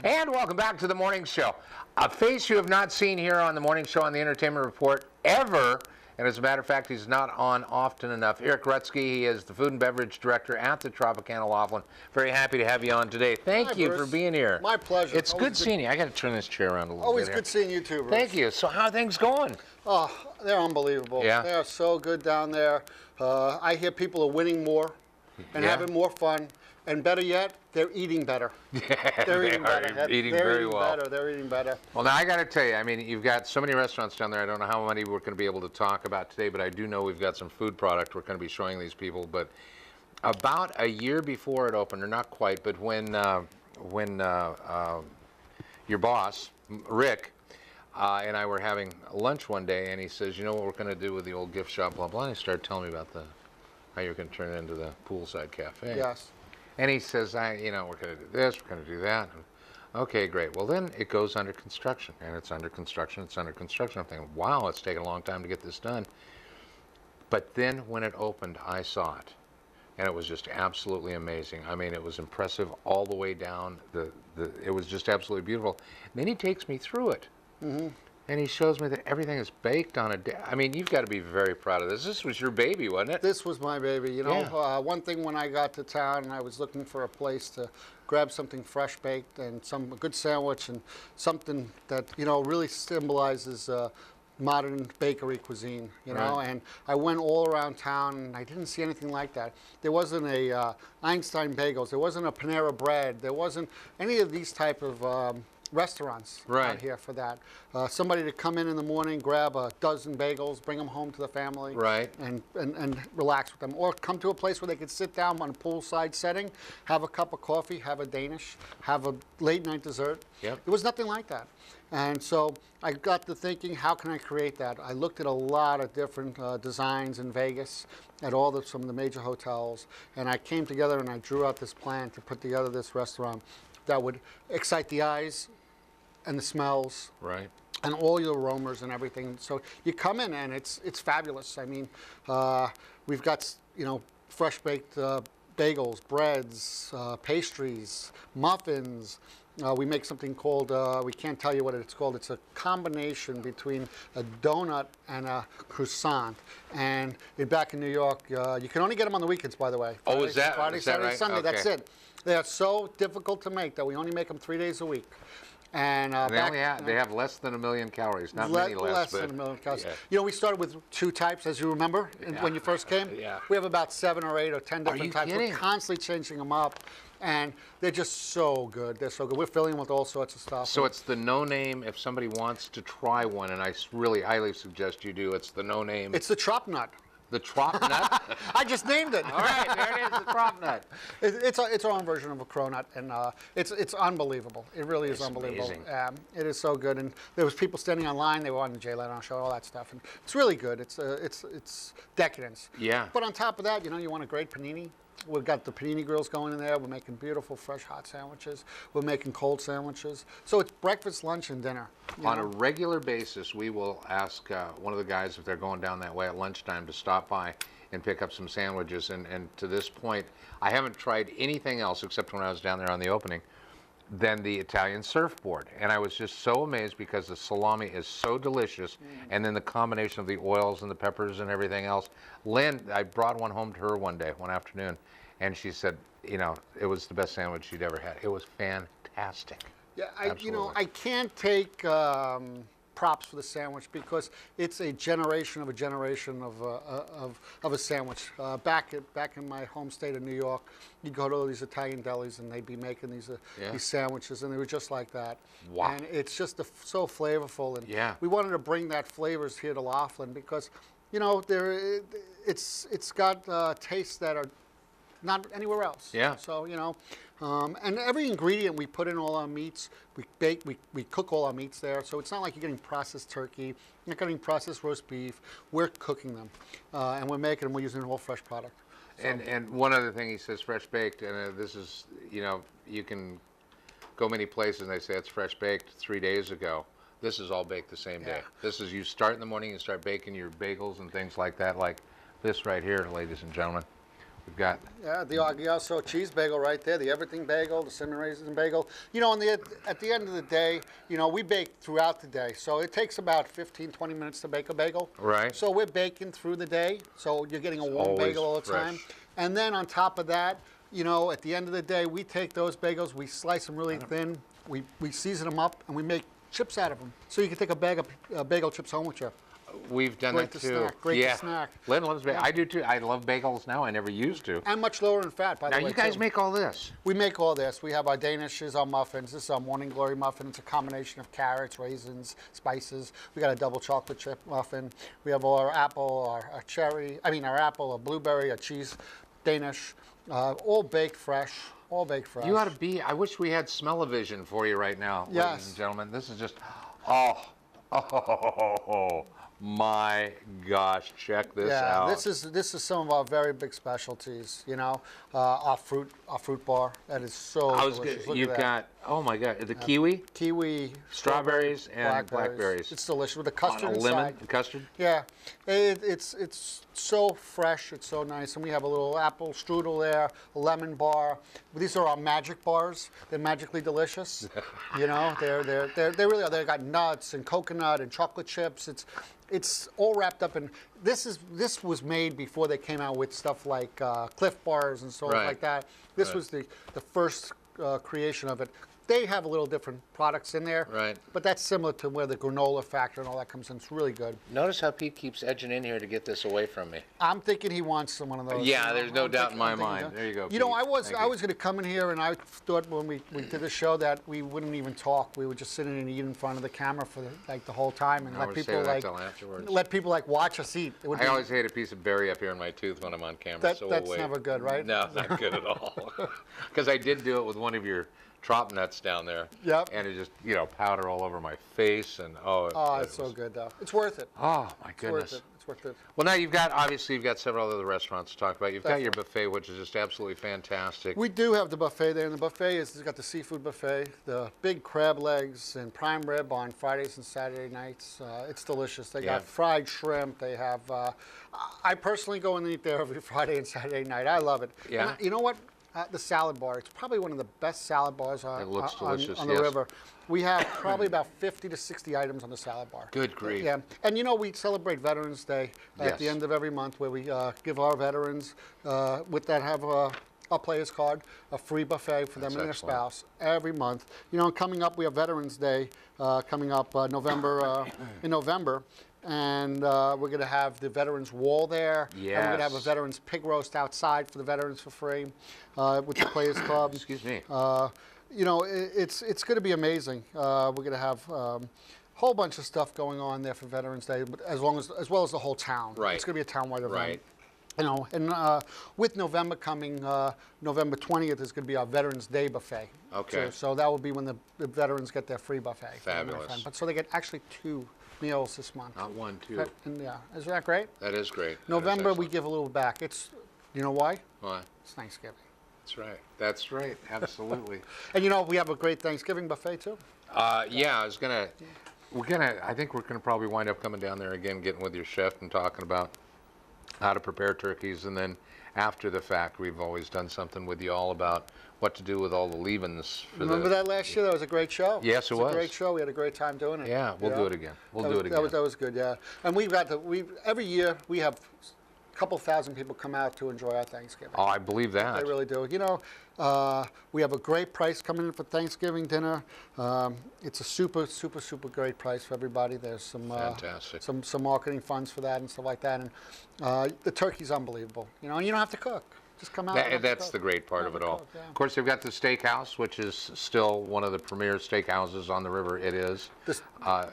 And welcome back to the morning show. A face you have not seen here on the morning show on the Entertainment Report ever. And as a matter of fact, he's not on often enough. Eric Rutsky, he is the Food and Beverage Director at the Tropicana Laughlin. Very happy to have you on today. Thank you for being here. My pleasure. It's good seeing you. I got to turn this chair around a little bit. Always good seeing you too, Bruce. Thank you. So how are things going? Oh, they're unbelievable. Yeah. They are so good down there. I hear people are winning more and having more fun. And better yet, they're eating better. Yeah, they're eating better. They're eating very well. They're eating better. Well, now I got to tell you, I mean, you've got so many restaurants down there. I don't know how many we're going to be able to talk about today, but I do know we've got some food product we're going to be showing these people. But about a year before it opened, or not quite, but when your boss, Rick, and I were having lunch one day, and he says, you know what we're going to do with the old gift shop, blah, blah, and he started telling me about how you're going to turn it into the Poolside Cafe. Yes. And he says, we're going to do this, we're going to do that. Okay, great. Well, then it goes under construction, and it's under construction, it's under construction. I'm thinking, wow, it's taken a long time to get this done. But then when it opened, I saw it, and it was just absolutely amazing. I mean, it was impressive all the way down. It was just absolutely beautiful. And then he takes me through it. Mm-hmm. And he shows me that everything is baked on a day. I mean, you've got to be very proud of this. This was your baby, wasn't it? This was my baby. You know, one thing when I got to town, I was looking for a place to grab something fresh baked and a good sandwich and something that, you know, really symbolizes modern bakery cuisine, you know. Right. And I went all around town and I didn't see anything like that. There wasn't a Einstein Bagels. There wasn't a Panera Bread. There wasn't any of these type of restaurants out here for that. Somebody to come in the morning, grab a dozen bagels, bring them home to the family, and relax with them. Or come to a place where they could sit down on a poolside setting, have a cup of coffee, have a Danish, have a late night dessert. Yep. There was nothing like that. And so I got to thinking, how can I create that? I looked at a lot of different designs in Vegas at some of the major hotels, and I came together and I drew out this plan to put together this restaurant that would excite the eyes and the smells, and all your aromas and everything. So you come in and it's fabulous. I mean, we've got, you know, fresh baked bagels, breads, pastries, muffins. We make something called, we can't tell you what it's called. It's a combination between a donut and a croissant. And back in New York, you can only get them on the weekends, by the way. Friday, is that Saturday, right? Sunday, that's it. They are so difficult to make that we only make them 3 days a week. And they have less than 1 million calories, not many less. Less than 1 million calories. Yeah. You know, we started with 2 types, as you remember, when you first came. Yeah. We have about 7 or 8 or 10 different types. We're constantly changing them up, and they're just so good. They're so good. We're filling them with all sorts of stuff. So it's the no name. If somebody wants to try one, and I really highly suggest you do, it's the no name. It's the Trop Nut. The Trop Nut? I just named it. All right, there it is, the Trop Nut. It's our own version of a cronut, and it's unbelievable. It really is unbelievable. It is so good, and there was people standing online. They were on the Jay Leno show, all that stuff, and it's really good. It's decadence. Yeah. But on top of that, you know, you want a great panini. We've got the panini grills going in there. We're making beautiful, fresh, hot sandwiches. We're making cold sandwiches. So it's breakfast, lunch, and dinner. On a regular basis, we will ask one of the guys if they're going down that way at lunchtime to stop by and pick up some sandwiches. And to this point, I haven't tried anything else except when I was down there on the opening than the Italian surfboard. And I was just so amazed because the salami is so delicious, and then the combination of the oils and the peppers and everything else. Lynn, I brought one home to her one afternoon, and she said, you know, it was the best sandwich she'd ever had. It was fantastic. Yeah, you know, I can't take props for the sandwich because it's a generation of a sandwich. Back in my home state of New York, you go to all these Italian delis and they'd be making these sandwiches, and they were just like that. Wow! And it's just so flavorful, and we wanted to bring that flavors here to Laughlin because, you know, it's got tastes that are not anywhere else. Yeah. So, you know, and every ingredient we put in all our meats, we bake, we cook all our meats there. So it's not like you're getting processed turkey, you're not getting processed roast beef. We're cooking them, and we're making them. We're using all fresh product. So. And one other thing he says, fresh baked, and this is, you know, you can go many places and they say it's fresh baked 3 days ago. This is all baked the same day. This is, you start in the morning, you start baking your bagels and things like that, like this right here, ladies and gentlemen. We've got Yeah, the also cheese bagel right there, the everything bagel, the cinnamon raisin bagel. You know, at the end of the day, you know, we bake throughout the day. So it takes about 15, 20 minutes to bake a bagel. Right. So we're baking through the day. So you're getting a warm always bagel all the fresh. time. And then on top of that, you know, at the end of the day, we take those bagels, we slice them really thin, we season them up, and we make chips out of them. So you can take a bag of bagel chips home with you. We've done Great that to too. snack, great to yeah. snack. Lynn loves bagels. Yeah. I do too. I love bagels now. I never used to. And much lower in fat, by the Now way. you guys too. make all this. We make all this. We have our Danishes, our muffins. This is our Morning Glory muffin. It's a combination of carrots, raisins, spices. We got a double chocolate chip muffin. We have our apple, our cherry, our apple, a blueberry, a cheese Danish, all baked fresh. All baked fresh. You ought to be. I wish we had smell-o-vision for you right now, ladies Yes. and gentlemen. This is just, oh my gosh! Check this out. This is some of our very big specialties. You know, our fruit bar that is so delicious. Look You've at that. got, oh my God, the kiwi, strawberries, and blackberries. It's delicious with the custard on a inside. lemon custard. Yeah, it's so fresh. It's so nice, and we have a little apple strudel there, a lemon bar. These are our magic bars. They're magically delicious. You know, they really are. They got nuts and coconut and chocolate chips. It's all wrapped up in. This was made before they came out with stuff like Cliff Bars and so on like that. This was the first creation of it. They have a little different products in there, Right. but that's similar to where the granola factor and all that comes in. It's really good. Notice how Pete keeps edging in here to get this away from me. I'm thinking he wants one of those. Yeah, you know? there's no I'm doubt thinking- in my I'm thinking mind. that. There you go, You know, Pete. I was Thank I you. was going to come in here, and I thought when we did the show that we wouldn't even talk. We would just sit and eat in front of the camera for the whole time, and I let would people save that till afterwards. watch us eat. It would I be- always hate a piece of berry up here in my tooth when I'm on camera. So that's we'll wait. never good, right? No, not good at all. Because I did do it with one of your trop nuts down there. Yep. And it just, powder all over my face, and It's so good though. It's worth it. Oh my It's goodness. worth it. It's worth it. Well, now you've got several other restaurants to talk about. You've got your buffet, which is just absolutely fantastic. We do have the buffet there, and the buffet it's got the seafood buffet, the big crab legs and prime rib on Fridays and Saturday nights. It's delicious. They got fried shrimp. They have. I personally go and eat there every Friday and Saturday night. I love it. Yeah. And you know what? The salad bar. It's probably one of the best salad bars It looks delicious, on the yes. river. We have probably about 50 to 60 items on the salad bar. Good grief. Yeah, and we celebrate Veterans Day at the Yes. end of every month, where we give our veterans with that have a player's card, a free buffet for them That's and their excellent. spouse every month. Coming up, we have Veterans Day coming up in November. And we're going to have the Veterans Wall there. And we're going to have a Yes. Veterans Pig Roast outside for the veterans for free with the Players Club. Excuse me. It's going to be amazing. We're going to have a whole bunch of stuff going on there for Veterans Day, but as well as the whole town. Right. It's going to be a townwide event. Right. And with November coming, November 20th is going to be our Veterans Day buffet. Okay. So that will be when the veterans get their free buffet. Fabulous. But so they get actually 2 meals this month. Not one, two. And, isn't that great? That is great. That is November we excellent. give a little back. You know why? Why? It's Thanksgiving. That's right. That's right. Absolutely. And we have a great Thanksgiving buffet too. I think we're gonna probably wind up coming down there again, getting with your chef and talking about how to prepare turkeys, and then after the fact, we've always done something with you all about what to do with all the leavings. Remember that last year? That was a great show. Yes, it was. A great show. We had a great time doing it. Yeah, we'll do it again. We'll do it again. That was good. Yeah, and every year we have a couple thousand people come out to enjoy our Thanksgiving. Oh, I believe that. They really do. We have a great price coming in for Thanksgiving dinner. It's a super, super, super great price for everybody. There's some Fantastic. some marketing funds for that and stuff like that. And the turkey's unbelievable. And you don't have to cook. Just come out. That's the great part of it all. Yeah. Of course, they've got the steakhouse, which is still one of the premier steakhouses on the river. It is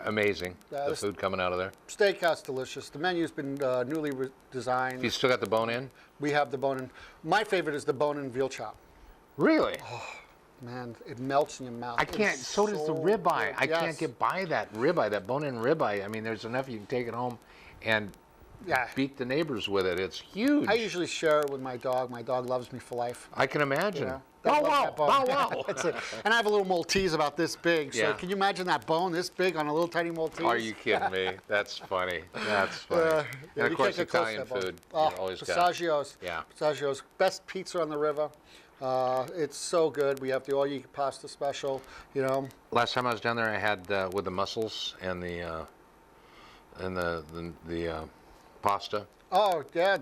amazing. Yeah, the food coming out of there. Steakhouse delicious. The menu's been newly designed. You still got the bone in? We have the bone-in. My favorite is the bone-in veal chop. Really? Man, it melts in your mouth. I can't. It's So does the ribeye. good. I can't Yes. get by that ribeye, that bone-in ribeye. I mean, there's enough you can take it home and Yeah. beat the neighbors with it. It's huge. I usually share it with my dog. My dog loves me for life. I can imagine. Yeah. Bow love wow, that bone. bow wow. And I have a little Maltese about this big. So Yeah. can you imagine that bone this big on a little tiny Maltese? Are you kidding me? That's funny. That's funny. Yeah, And of you course, can't get close to Italian that bone. food. Oh, You always got. Pistachios. Yeah. Pistachios. Best pizza on the river. It's so good. We have the all-you-can pasta special. You know. Last time I was down there, I had with the mussels and the pasta. Oh yeah.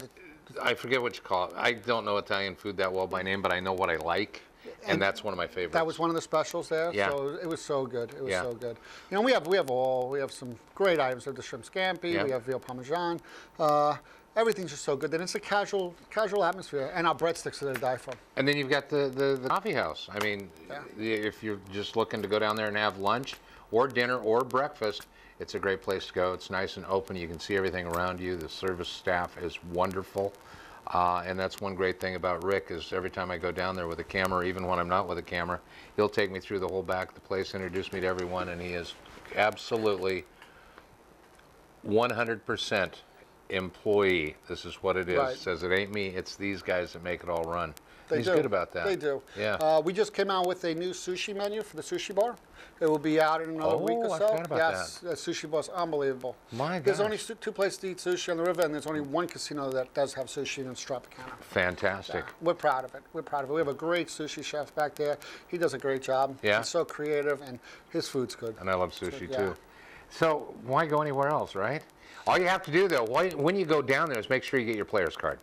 I forget what you call it. I don't know Italian food that well by name, but I know what I like, and that's one of my favorites. That was one of the specials there. Yeah. So it was so good. It was Yeah. so good. You know, we have some great items. We have the shrimp scampi. Yeah. We have veal parmesan. Everything's just so good. Then it's a casual atmosphere, and our breadsticks are to die for. And then you've got the coffee house. I mean, Yeah. if you're just looking to go down there and have lunch or dinner or breakfast, it's a great place to go. It's nice and open. You can see everything around you. The service staff is wonderful. And that's one great thing about Rick is every time I go down there with a camera, even when I'm not with a camera, he'll take me through the whole back of the place, introduce me to everyone, and he is absolutely 100% employee. This is what it is. Right. Says it ain't me, it's these guys that make it all run. They He's do. good about that. They do. Yeah. We just came out with a new sushi menu for the sushi bar. It will be out in another week or Oh, I so. forgot about Yes, the sushi bar's unbelievable. My There's gosh. only two places to eat sushi on the river, and there's only one casino that does have sushi, and it's Tropicana. Fantastic. We're proud of it. We're proud of it. We have a great sushi chef back there. He does a great job. Yeah. He's so creative, and his food's good. And I love sushi yeah. too. So why go anywhere else, right? All you have to do though, when you go down there, is make sure you get your player's card,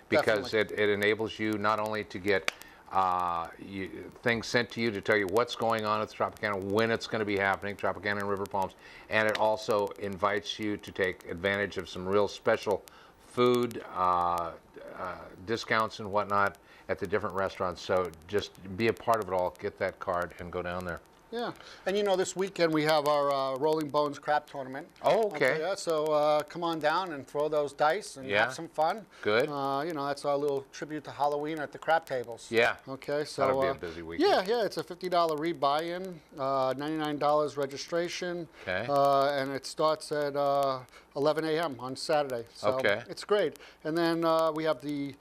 because it enables you not only to get things sent to you to tell you what's going on at the Tropicana, when it's going to be happening, Tropicana and River Palms, and it also invites you to take advantage of some real special food discounts and whatnot at the different restaurants. So just be a part of it all, get that card, and go down there. Yeah, and you know, this weekend we have our Rolling Bones crap tournament. Oh, okay. Yeah, so come on down and throw those dice and Yeah. have some fun. Good. You know, that's our little tribute to Halloween at the crap tables. Yeah. Okay, so That'll be a busy weekend. Yeah, it's a $50 rebuy-in, $99 registration. Okay. And it starts at 11 a.m. on Saturday. So Okay. it's great. And then we have the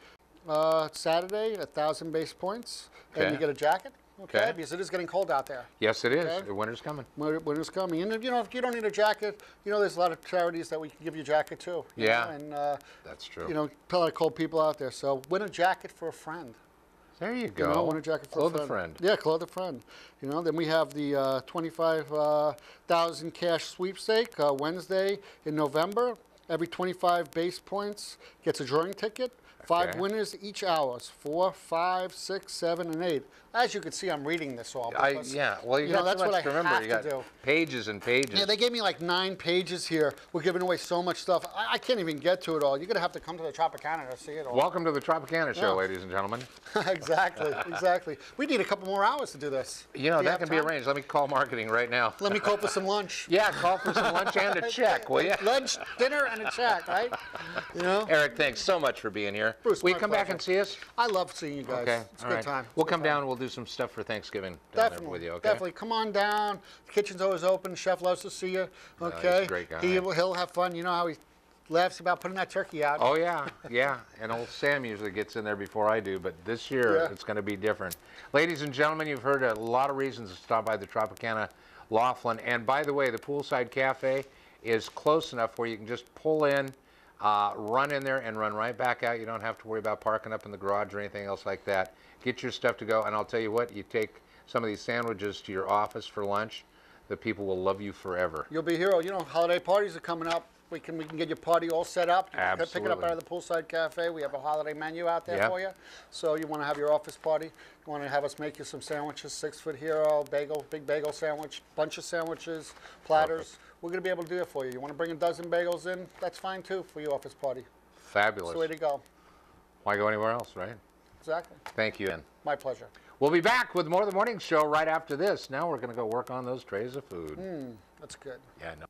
Saturday, 1,000 base points, Okay. and you get a jacket. Okay. Because it is getting cold out there. Yes, it is. Okay. The winter's coming. Winter's coming. And, you know, if you don't need a jacket, you know, there's a lot of charities that we can give you a jacket, too. you Yeah. know, And, That's true. you know, a lot of cold people out there. So win a jacket for a friend. There you go. You know, win a jacket for Clothe a friend. friend. Yeah, clothe a friend. You know, then we have the 25,000 cash sweepstake Wednesday in November. Every 25 base points gets a drawing ticket. 5 Okay. winners each hour. 4, 5, 6, 7, and 8. As you can see, I'm reading this all. Because, Yeah, well, you know, got that's so what much to I remember. have You to got do. pages and pages. Yeah, they gave me like 9 pages here. We're giving away so much stuff. I can't even get to it all. You're going to have to come to the Tropicana to see it all. Welcome to the Tropicana Show, Yeah. ladies and gentlemen. Exactly. We need a couple more hours to do this. You know, Do you that have can be time? arranged. Let me call marketing right now. Let me call for some lunch. Yeah, call for some lunch and a check, will you? Lunch, dinner, and a check, right? You know? Eric, thanks so much for being here. Bruce, will you my come back pleasure. and see us? I love seeing you guys. Okay, It's a all good right. time. We'll come down and we'll do some stuff for Thanksgiving down Definitely. there with you, okay? Definitely. Come on down. The kitchen's always open. Chef loves to see you. he's Okay. a great guy. He'll have fun. You know how he laughs about putting that turkey out. Oh, yeah, yeah. And old Sam usually gets in there before I do, but this year Yeah. it's going to be different. Ladies and gentlemen, you've heard a lot of reasons to stop by the Tropicana Laughlin. And by the way, the Poolside Cafe is close enough where you can just pull in, run in there, and run right back out. You don't have to worry about parking up in the garage or anything else like that. Get your stuff to go. And I'll tell you what, you take some of these sandwiches to your office for lunch, the people will love you forever. You'll be a hero. You know, holiday parties are coming up. We can get your party all set up. You can pick it up Absolutely. out of the Poolside Cafe. We have a holiday menu out there Yep. for you. So you want to have your office party. You want to have us make you some sandwiches, 6-foot hero, bagel, big bagel sandwich, bunch of sandwiches, platters. Perfect. We're going to be able to do it for you. You want to bring a dozen bagels in? That's fine too for your office party. That's Fabulous. the way to go. Why go anywhere else, right? Exactly. Thank you, Ann. My pleasure. We'll be back with more of the morning show right after this. Now we're going to go work on those trays of food. That's good. Yeah, no.